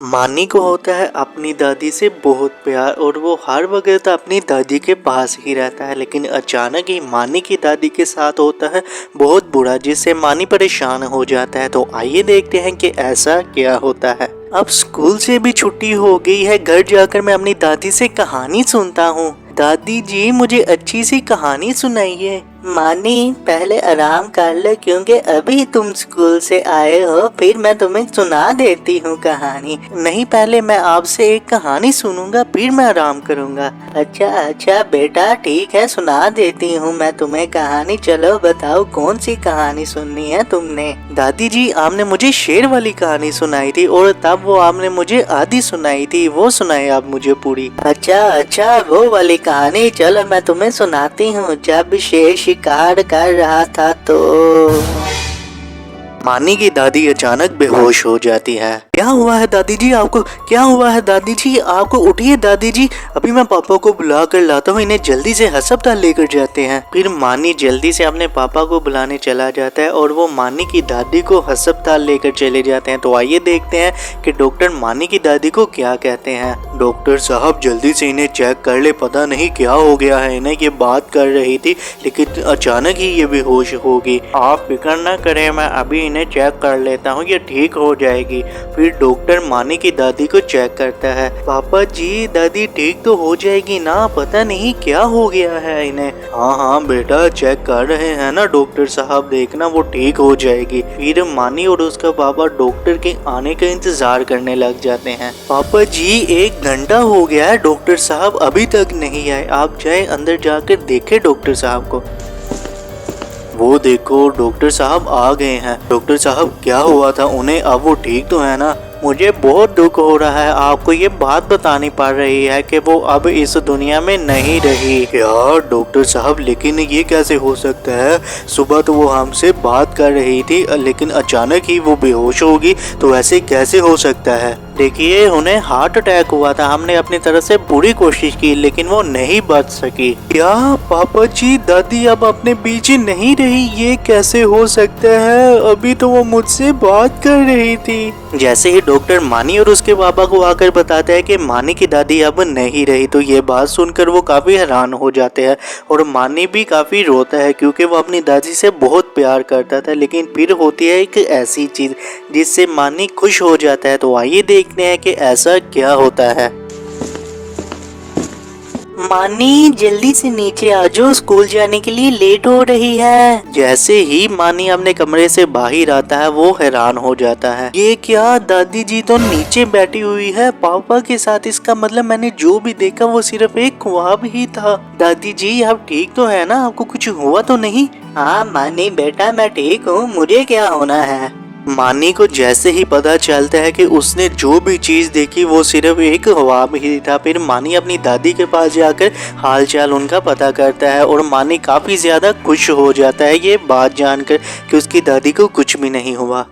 मानी को होता है अपनी दादी से बहुत प्यार और वो हर वक्त अपनी दादी के पास ही रहता है। लेकिन अचानक ही मानी की दादी के साथ होता है बहुत बुरा, जिससे मानी परेशान हो जाता है। तो आइए देखते हैं कि ऐसा क्या होता है। अब स्कूल से भी छुट्टी हो गई है, घर जाकर मैं अपनी दादी से कहानी सुनता हूँ। दादी जी मुझे अच्छी सी कहानी सुनाइए। मानी पहले आराम कर ले, क्योंकि अभी तुम स्कूल से आए हो, फिर मैं तुम्हें सुना देती हूँ कहानी। नहीं, पहले मैं आपसे एक कहानी सुनूंगा, फिर मैं आराम करूंगा। अच्छा अच्छा बेटा, ठीक है, सुना देती हूँ मैं तुम्हें कहानी। चलो बताओ कौन सी कहानी सुननी है तुमने। दादी जी आपने मुझे शेर वाली कहानी सुनाई थी और तब वो आपने मुझे आधी सुनाई थी, वो सुनाई आप मुझे पूरी। अच्छा अच्छा, वो वाली कहानी, चलो मैं तुम्हें सुनाती हूँ। जब शेर शिकार कर रहा था तो मानी की दादी अचानक बेहोश हो जाती है। क्या हुआ है दादी जी आपको? क्या हुआ है दादी जी आपको? उठिए दादी जी, अभी मैं पापा को बुला कर लाता हूँ, इन्हें जल्दी से अस्पताल लेकर जाते हैं। फिर मानी जल्दी से अपने पापा को बुलाने चला जाता है और वो मानी की दादी को अस्पताल लेकर चले जाते हैं। तो आइए देखते हैं कि डॉक्टर मानी की दादी को क्या कहते हैं। डॉक्टर साहब जल्दी से इन्हें चेक कर ले, पता नहीं क्या हो गया है इन्हें। ये बात कर रही थी लेकिन अचानक ही ये बेहोश होगी। आप फिक्र न करें, मैं अभी इन्हें चेक कर लेता हूँ, ये ठीक हो जाएगी। फिर डॉक्टर मानी की दादी को चेक करता है। पापा जी दादी ठीक तो हो जाएगी ना? पता नहीं क्या हो गया है इन्हें। हाँ हाँ बेटा, चेक कर रहे हैं ना डॉक्टर साहब, देखना वो ठीक हो जाएगी। फिर मानी और उसका पापा डॉक्टर के आने का इंतजार करने लग जाते हैं। पापा जी 1 घंटा हो गया है, डॉक्टर साहब अभी तक नहीं आए। आप जाए अंदर जाकर देखे डॉक्टर साहब को। वो देखो डॉक्टर साहब आ गए हैं। डॉक्टर साहब क्या हुआ था उन्हें? अब वो ठीक तो है ना? मुझे बहुत दुख हो रहा है आपको ये बात बतानी पड़ रही है कि वो अब इस दुनिया में नहीं रही। यार डॉक्टर साहब, लेकिन ये कैसे हो सकता है? सुबह तो वो हमसे बात कर रही थी, लेकिन अचानक ही वो बेहोश होगी, तो ऐसे कैसे हो सकता है? देखिए उन्हें हार्ट अटैक हुआ था, हमने अपनी तरफ से पूरी कोशिश की लेकिन वो नहीं बच सकी। क्या पापा जी दादी अब अपने बीच ही नहीं रही? ये कैसे हो सकता है? अभी तो वो मुझसे बात कर रही थी। जैसे ही डॉक्टर मानी और उसके पापा को आकर बताता है कि मानी की दादी अब नहीं रही, तो ये बात सुनकर वो काफी हैरान हो जाते हैं और मानी भी काफी रोता है, क्योंकि वो अपनी दादी से बहुत प्यार करता था। लेकिन फिर होती है एक ऐसी चीज जिससे मानी खुश हो जाता है। तो आइए देखते हैं कि ऐसा क्या होता है। मानी जल्दी से नीचे आ जाओ, स्कूल जाने के लिए लेट हो रही है। जैसे ही मानी अपने कमरे से बाहर आता है वो हैरान हो जाता है। ये क्या, दादी जी तो नीचे बैठी हुई है पापा के साथ। इसका मतलब मैंने जो भी देखा वो सिर्फ एक ख्वाब ही था। दादी जी आप ठीक तो है ना? आपको कुछ हुआ तो नहीं? हाँ मानी बेटा मैं ठीक हूँ, मुझे क्या होना है। मानी को जैसे ही पता चलता है कि उसने जो भी चीज देखी वो सिर्फ एक ख्वाब ही था, फिर मानी अपनी दादी के पास जाकर हालचाल उनका पता करता है और मानी काफी ज्यादा खुश हो जाता है ये बात जानकर कि उसकी दादी को कुछ भी नहीं हुआ।